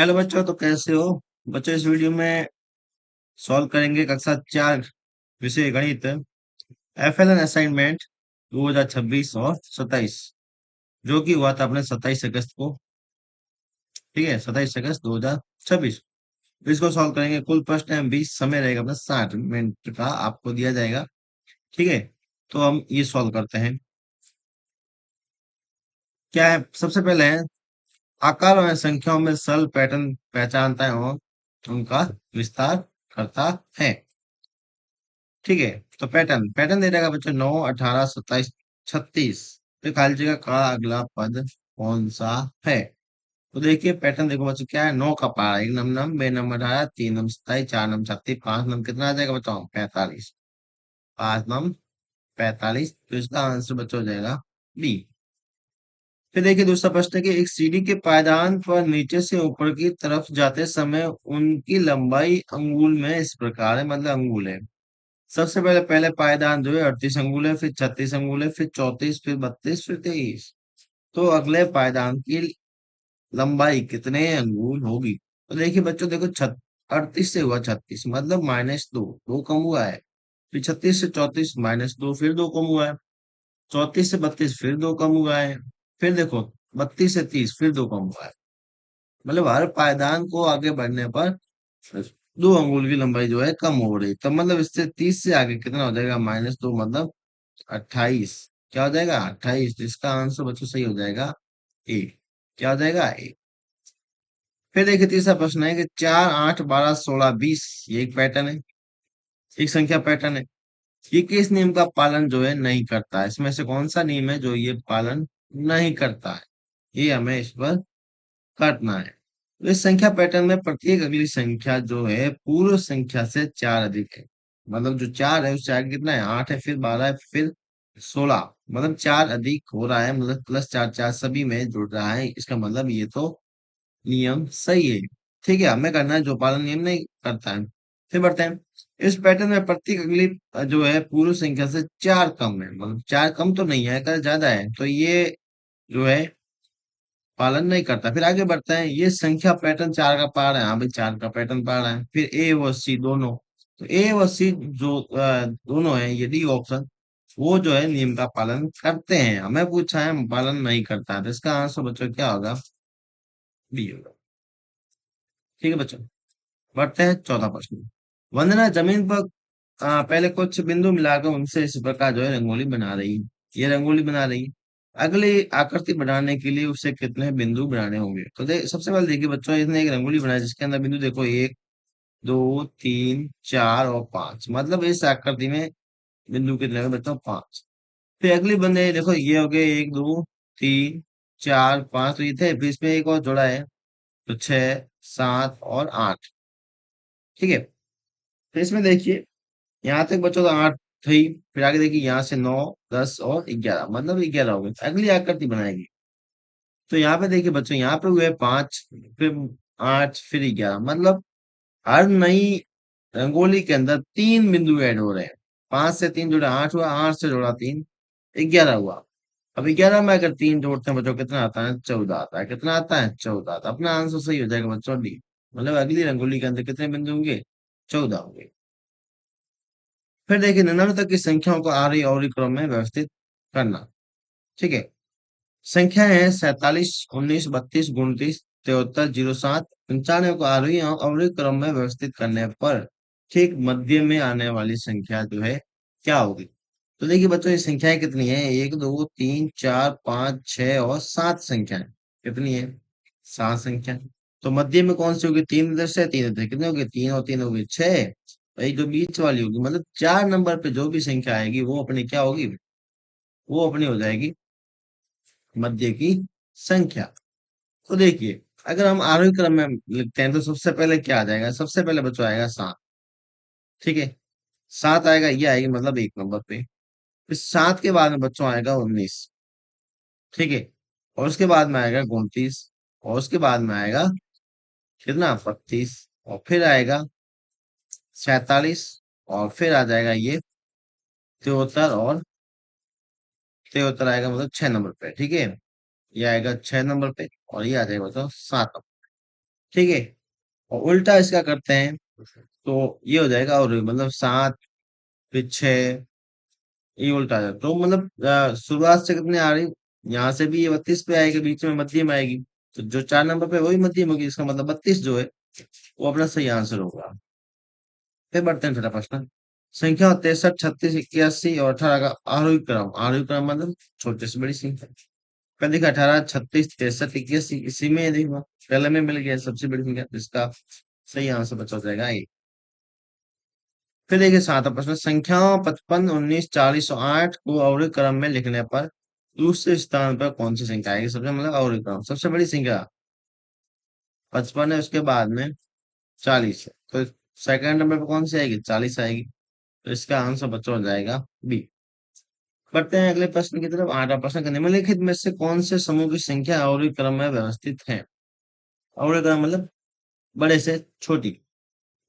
Hello बच्चों, तो कैसे हो बच्चों। इस वीडियो में सॉल्व करेंगे कक्षा 4 विषय गणित एफएलएन असाइनमेंट 2026 और 27, जो कि हुआ था अपने 27 अगस्त को। ठीक है, 27 अगस्त 2026। इसको सॉल्व करेंगे। कुल प्रश्न है 20, समय रहेगा अपना 60 मिनट का आपको दिया जाएगा। ठीक है, तो हम ये सॉल्व करते हैं। क्या है, सबसे पहले है आकार और संख्याओं में सरल पैटर्न पहचानता है और उनका विस्तार करता है। ठीक है, तो पैटर्न पैटर्न दे रहेगा बच्चों 9, 18, 27, 36। तो खाली जगह का अगला पद कौन सा है। तो देखिए पैटर्न देखो बच्चों, क्या है। 9 का पारा, एक नम बे नंबर 18, 3 नंबर 27, 4 नंबर 36, 5 नंबर कितना आ जाएगा बताओ, 45। 5 नंबर 45, तो इसका आंसर बच्चों हो जाएगा बी। फिर देखिए दूसरा प्रश्न है कि एक सीढ़ी के पायदान पर नीचे से ऊपर की तरफ जाते समय उनकी लंबाई अंगुल में इस प्रकार है, मतलब अंगुल है। सबसे पहले पहले पायदान जो है 38 अंगुल है, फिर 36 अंगुल है, फिर 34, फिर 32, फिर 23। तो अगले पायदान की लंबाई कितने अंगुल होगी। तो देखिए बच्चों देखो 38 से हुआ 36, मतलब -2, दो कम हुआ है। फिर 36 से 34 -2, फिर दो कम हुआ है। 34 से 32 फिर दो कम हुआ है। फिर देखो 32 से 30 फिर दो कम हुआ है। मतलब हर पायदान को आगे बढ़ने पर 2 अंगुल की लंबाई जो है कम हो रही। तो मतलब इससे 30 से आगे कितना हो जाएगा, -2, मतलब 28। क्या हो जाएगा 28, तो इसका आंसर बच्चों सही हो जाएगा ए। क्या हो जाएगा ए। फिर देखिए तीसरा प्रश्न है कि 4, 8, 12, 16, 20, ये एक पैटर्न है, एक संख्या पैटर्न है। ये किस नियम का पालन जो है नहीं करता है, इसमें से कौन सा नियम है जो ये पालन नहीं करता है, ये हमें इस पर काटना है। तो इस संख्या पैटर्न में प्रत्येक अगली संख्या जो है पूर्व संख्या से 4 अधिक है। मतलब जो 4 है उससे आगे कितना है, 8 है, फिर 12 है, फिर 16, मतलब 4 अधिक हो रहा है, मतलब +4 4 सभी में जुड़ रहा है। इसका मतलब ये तो नियम सही है। ठीक है, हमें करना है जो पालन नियम नहीं करता है। फिर बढ़ते हैं। इस पैटर्न में प्रत्येक अगली जो है पूर्व संख्या से 4 कम है, मतलब 4 कम तो नहीं है, अगर ज्यादा है तो ये जो है पालन नहीं करता। फिर आगे बढ़ते हैं। ये संख्या पैटर्न 4 का पा रहा है, हाँ भाई 4 का पैटर्न पा रहा है। फिर ए व सी दोनों, तो ए व सी जो दोनों है, ये डी ऑप्शन, वो जो है नियम का पालन करते हैं। हमें पूछा है पालन नहीं करता है, तो इसका आंसर बच्चों क्या होगा, बी होगा। ठीक है बच्चों, बढ़ते हैं चौथा प्रश्न। वंदना जमीन पर पहले कुछ बिंदु मिलाकर उनसे इस प्रकार जो है रंगोली बना रही है। ये रंगोली बना रही है। अगली आकृति बनाने के लिए उसे कितने बिंदु बनाने होंगे। तो सबसे पहले देखिए बच्चों, इसने एक रंगोली बनाई जिसके अंदर बिंदु देखो 1, 2, 3, 4 और 5, मतलब इस आकृति में बिंदु कितने हैं बच्चों, 5। फिर अगली बंदे देखो, ये हो गए 1, 2, 3, 4, 5, तो ये थे। फिर इसमें एक और जोड़ा है, तो 6, 7 और 8। ठीक है, तो इसमें देखिए यहाँ तक बच्चों तो 8 थी। फिर आगे देखिए यहाँ से 9, 10 और 11, मतलब 11 हो गए। अगली आकृति बनाएगी, तो यहाँ पे देखिए बच्चों, यहाँ पे हुए 5, फिर 8, फिर 11, मतलब हर नई रंगोली के अंदर 3 बिंदु ऐड हो रहे हैं। 5 से 3 जोड़ा 8 हुआ, 8 से जोड़ा 3 11 हुआ। अब 11 में अगर 3 जोड़ते हैं बच्चों कितना आता है, 14 आता है। कितना आता है, 14 आता है। अपना आंसर सही हो जाएगा बच्चों डी, मतलब अगली रंगोली के अंदर कितने बिंदु होंगे, 14 होंगे। फिर देखिए निन्यानवे तक की संख्याओं को आरोही अवरोही क्रम में व्यवस्थित करना। ठीक है, संख्याएं हैं 47, 19, 32, 29, 73, 07, 95 को आरोही और अवरोही क्रम में व्यवस्थित करने पर ठीक मध्य में आने वाली संख्या जो है क्या होगी। तो देखिए बच्चों, ये संख्याएं कितनी है, 1, 2, 3, 4, 5, 6 और 7 संख्याएं। कितनी है, 7 संख्या। तो मध्य में कौन सी होगी, 3 इधर से 3 इधर, कितने होगी, 3 और 3 होगी 6। भाई जो बीच वाली होगी, मतलब 4 नंबर पे जो भी संख्या आएगी वो अपनी क्या होगी, वो अपनी हो जाएगी मध्य की संख्या। तो देखिए अगर हम आरोही क्रम में लिखते हैं तो सबसे पहले क्या आ जाएगा, सबसे पहले बच्चों आएगा 7। ठीक है, 7 आएगा, ये आएगी मतलब 1 नंबर पे। फिर 7 के बाद में बच्चों आएगा 19। ठीक है, और उसके बाद में आएगा 29, और उसके बाद में आएगा कितना, 32, और फिर आएगा 47, और फिर आ जाएगा ये 73, और 73 आएगा मतलब 6 नंबर पे। ठीक है, ये आएगा 6 नंबर पे, और ये आ जाएगा मतलब 7 नंबर। ठीक है। और उल्टा इसका करते हैं तो ये हो जाएगा, और मतलब 7 फिर 6, ये उल्टा आ जाएगा। तो मतलब शुरुआत से कितने आ रही, यहाँ से भी ये 32 पे आएगी, बीच में मध्यम आएगी। तो जो 4 नंबर पे वही मध्यम होगी, इसका मतलब 32 जो है वो अपना सही आंसर होगा। फिर बढ़ते हैं छठा प्रश्न। संख्या 63, 36, 81 और 18 का आरोही क्रम, आरोही क्रम मतलब छोटे से बड़ी संख्या। पहले देखा 18, 36, 63, 81, इसी में ये देखो पहले में मिल गया सबसे बड़ी संख्या, जिसका सही आंसर बचा हो जाएगा ए। फिर देखिए सातवां प्रश्न। संख्याओं 55, 19, 40 और 8 को अवरोही क्रम में लिखने पर दूसरे स्थान पर कौन सी संख्या आएगी? सबसे मतलब अवरोही क्रम सबसे बड़ी संख्या 55 है, उसके बाद में 40 है, तो सेकंड नंबर पर कौन सी आएगी? 40 आएगी। तो इसका आंसर बचा हो जाएगा बी। बढ़ते हैं अगले प्रश्न की तरफ। आठवां प्रश्न। निम्नलिखित में से कौन से समूह की संख्या अवरोही क्रम में व्यवस्थित है? अवरोही क्रम मतलब बड़े से छोटी।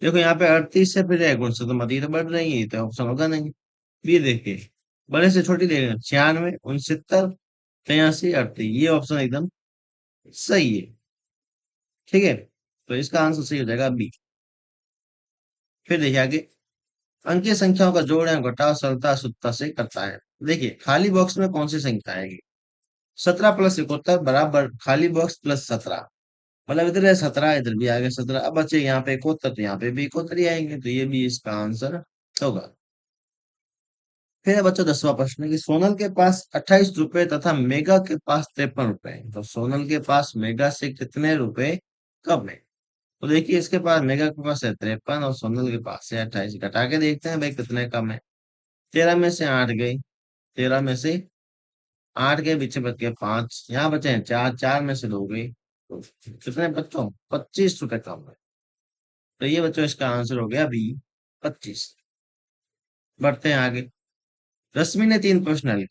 देखो यहाँ पे 38 से फिर है गुण से, तो मत तो बढ़ रही है, तो ऑप्शन होगा नहीं। बी देखिए, बड़े से छोटी देगा, 96, 69, 83, 38, ये ऑप्शन एकदम सही है। ठीक है, तो इसका आंसर सही हो जाएगा बी। फिर देखिए आगे। अंकीय संख्याओं का जोड़ एवं घटाव सरलता सूत्रता से करता है। देखिए खाली बॉक्स में कौन सी संख्या आएगी? 17 प्लस 71 बराबर खाली बॉक्स प्लस 17, मतलब इधर है 17, इधर भी आ गया 17, अब बचे यहाँ पे 71, तो यहाँ पे भी 71 ही आएंगे, तो ये भी इसका आंसर होगा। फिर बच्चों 10वां प्रश्न कि सोनल के पास 28 रुपए तथा मेगा के पास 53 रुपए हैं। तो सोनल के पास मेगा से कितने रुपए कम है? तो देखिए इसके पास, मेगा के पास है 53 और सोनल के पास है 28, घटा के देखते हैं भाई कितने कम है। 13 में से 8 गई, 13 में से 8 के पीछे बच गए 5, यहाँ बचे हैं 4, 4 में से 2 गई, तो कितने बच्चों? 25 रुपए कम है। तो ये बच्चों इसका आंसर हो गया बी, 25। बढ़ते हैं आगे। रश्मि ने 3 प्रश्न हल।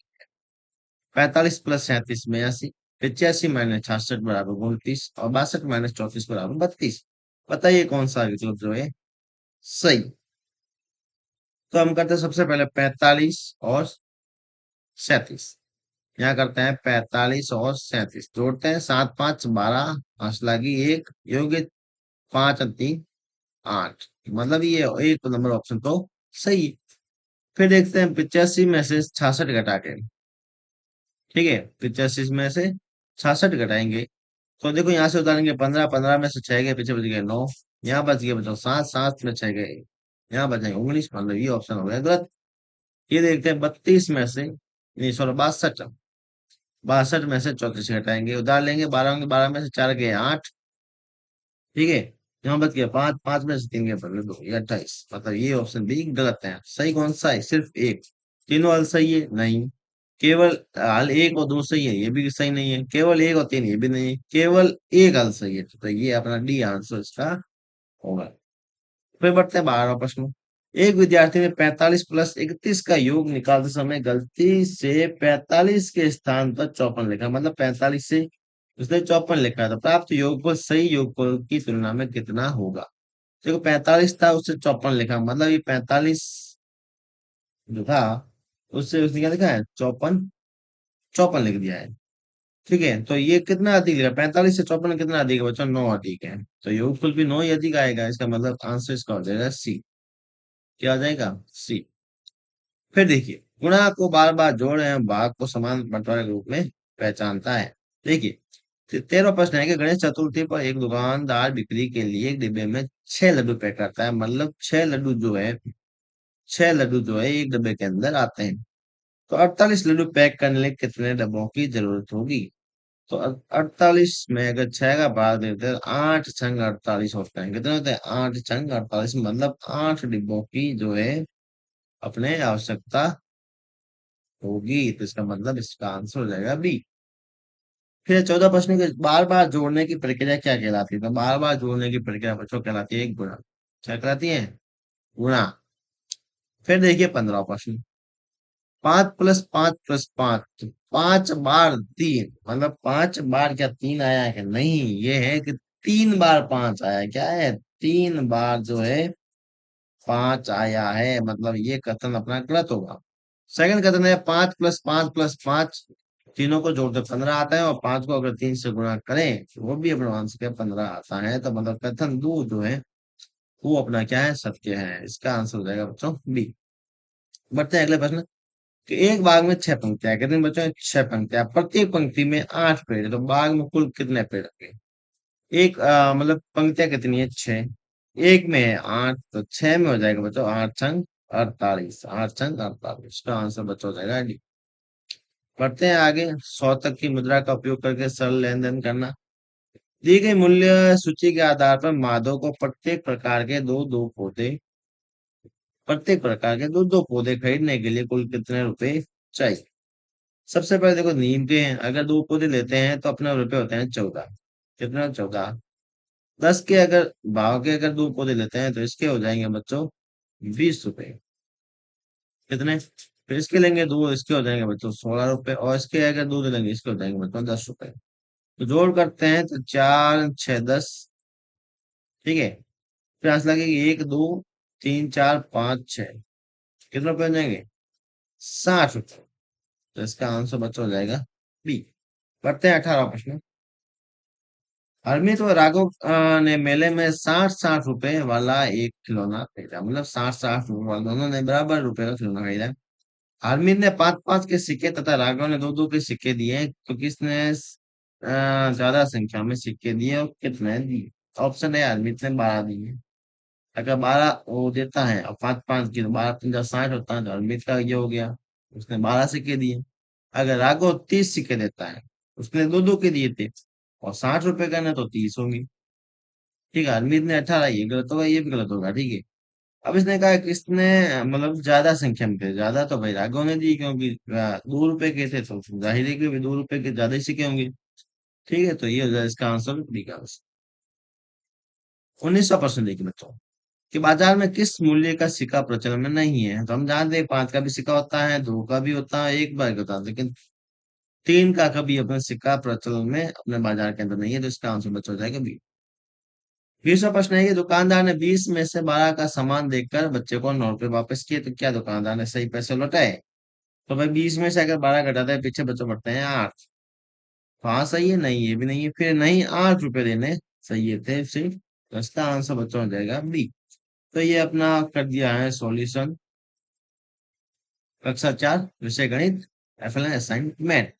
45 प्लस 37 82, 85 माइनस 66 बराबर 29 और 62 माइनस 34 बराबर 32। बताइए कौन सा विकल्प जो है सही। तो हम करते हैं सबसे पहले 45 और 37। यहाँ करते हैं 45 और 37 जोड़ते हैं, 7 5 12, 5 लागी 1 योग्य 5 और 3 8, मतलब ये एक नंबर ऑप्शन तो सही है। फिर देखते हैं 85 में से 66 घटा के। ठीक है, 85 में से 66 घटाएंगे, तो देखो यहाँ से उतारेंगे 15, 15 में से 6 गए, पीछे बच गए 9, यहाँ बच गए बचो 7, 7 में 6 गए, यहाँ बचेंगे 19, मतलब ये ऑप्शन हो गया गलत। ये देखते हैं 32 में से, नहीं सॉरी 62, 62 में से 34 घटाएंगे, उतार लेंगे 12 होंगे, 12 में से 4 गए 8। ठीक है, यहाँ बच गया 5, 5 में से 3 गए पहले 2, ये 28, मतलब ये ऑप्शन भी गलत है। सही कौन सा है? सिर्फ एक। तीनों हल सही है? नहीं। केवल हल एक और दो सही है, ये भी सही नहीं है। केवल एक और तीन, ये भी नहीं है। केवल एक हल सही है, तो ये अपना डी आंसर इसका होगा। फिर बढ़ते हैं 12वां प्रश्न। एक विद्यार्थी ने 45 प्लस 31 का योग निकालते समय गलती से 45 के स्थान पर 54 लिखा, मतलब 45 से उसने 54 लिखा था। प्राप्त योगफल सही योगफल की तुलना में कितना होगा? देखो 45 था, उससे 54 लिखा, मतलब ये 45 जो था उससे उसने क्या लिखा है? 54, 54 लिख दिया है। ठीक है, तो ये कितना अधिक लिखा? 45 से 54 कितना अधिक है बच्चों? 9 अधिक है, तो योगफल भी 9 ही अधिक आएगा। इसका मतलब आंसर इसका हो जाएगा सी। क्या आ जाएगा? सी। फिर देखिए, गुणा को बार बार जोड़ एवं भाग को समान बंटवारे के रूप में पहचानता है। देखिए 13वां प्रश्न है कि गणेश चतुर्थी पर एक दुकानदार बिक्री के लिए एक डिब्बे में 6 लड्डू पैक करता है, मतलब 6 लड्डू जो है, 6 लड्डू जो है एक डिब्बे के अंदर आते हैं। तो 48 लड्डू पैक करने के लिए कितने डब्बों की जरूरत होगी? तो 48 में अगर 6 का भाग देते हैं, 8 छंग 48 होते हैं, कितने होते हैं? 8 छंग 48, मतलब 8 डिब्बों की जो है अपने आवश्यकता होगी, तो इसका मतलब इसका आंसर हो जाएगा बी। फिर 14 प्रश्न के बार बार जोड़ने की प्रक्रिया क्या कहलाती है? तो बार बार जोड़ने की प्रक्रिया बच्चों कहलाती है गुणा। क्या कहलाती है? गुणा। फिर देखिए 15वां प्रश्न। 5 प्लस 5 प्लस 5, 5 बार 3, मतलब 5 बार क्या 3 आया है? नहीं, ये है कि 3 बार 5 आया है। क्या है? 3 बार जो है 5 आया है, मतलब ये कथन अपना गलत होगा। सेकंड कथन है 5 प्लस 5 प्लस 5 तीनों को जोड़ते 15 आता है, और 5 को अगर 3 से गुणा करें तो वो भी अपना आंसर क्या 15 आता है। तो मतलब कथन दो जो है वो अपना क्या है, सत्य है। इसका आंसर हो जाएगा बच्चों बी। बढ़ते हैं अगले प्रश्न कि एक बाग में 6 पंक्तियां, कितने बच्चों 6 पंक्तियां, प्रत्येक पंक्ति में 8 पेड़, तो बाग में कुल कितने पेड़ होंगे। एक मतलब पंक्तियां कितनी है 6, एक में है 8, तो 6 में हो जाएगा बच्चों 8 छंग 48, 8 छंग 48, इसका आंसर बच्चों हो जाएगा डी। बढ़ते हैं आगे, 100 तक की मुद्रा का उपयोग करके सरल लेन देन करना। दी गई मूल्य सूची के आधार पर माधव को प्रत्येक प्रकार के दो दो पौधे खरीदने के लिए कुल कितने रुपए चाहिए। सबसे पहले देखो नीम के हैं, अगर 2 पौधे लेते हैं तो अपने रुपए होते हैं 14, कितना 14। 10 के अगर भाव के अगर 2 पौधे लेते हैं तो इसके हो जाएंगे बच्चों 20 रुपए, कितने। फिर इसके लेंगे दो, इसके हो जाएंगे बच्चों 16 रुपए, और इसके अगर दो लेंगे इसके हो जाएंगे बच्चों 10 रुपए। तो जोड़ करते हैं तो 4 6 10, ठीक है। फिर आंसर लगेगी 1 2 3 4 5 6, कितने रुपए हो जाएंगे 60 रुपए। तो इसका आंसर बच्चों हो जाएगा बी। बढ़ते हैं 18 प्रश्न। हरमीत व राघव ने मेले में 60 60 रुपए वाला एक खिलौना खरीदा, मतलब 60 60 रुपए वाला, दोनों ने बराबर रुपए का खिलौना खरीदा। हार्मिन ने 5 5 के सिक्के तथा राघव ने 2 2 के सिक्के दिए, तो किसने ज्यादा संख्या में सिक्के दिए और कितने दिए। ऑप्शन है हार्मित ने 12 दिए। अगर 12 वो देता है और 5 5 की, तो 12 5 60 होता है, तो हार्मित का ये हो गया, उसने 12 सिक्के दिए। अगर राघव 30 सिक्के देता है, उसने 2 2 के दिए थे, और 60 रुपए का ना, तो 30 होंगे। ठीक है, हार्मित ने 18, ये गलत होगा, ये भी गलत होगा, ठीक है। अब इसने कहा कि इसने मतलब ज्यादा संख्या में थे, ज्यादा तो भाई राघव ने दी, क्योंकि 2 रुपए के थे, तो जाहिर है कि भाई 2 रुपए के ज्यादा ही सिक्के होंगे। ठीक है, तो ये हो जाए इसका आंसर डी का। 1900 प्रश्न देखिए बच्चों कि बाजार में किस मूल्य का सिक्का प्रचलन में नहीं है। तो हम जानते हैं 5 का भी सिक्का होता है, 2 का भी होता है, 1 बार का होता है, लेकिन 3 का कभी अपना सिक्का प्रचलन में अपने बाजार के अंदर नहीं है, तो इसका आंसर बच्चा हो जाएगा बी। 20वां प्रश्न है कि दुकानदार ने 20 में से 12 का सामान देखकर बच्चे को 9 रुपए वापस किए, तो क्या दुकानदार ने सही पैसे लौटाए। तो भाई 20 में से अगर 12 घटाते हैं, पीछे बच्चे बढ़ते हैं 8। हाँ सही है, नहीं ये भी नहीं है, फिर नहीं 8 रुपए देने सही है थे सिर्फ। तो इसका आंसर बच्चों हो जाएगा बी। तो ये अपना कर दिया है सॉल्यूशन कक्षा 4 विषय गणित, FLN असाइनमेंट।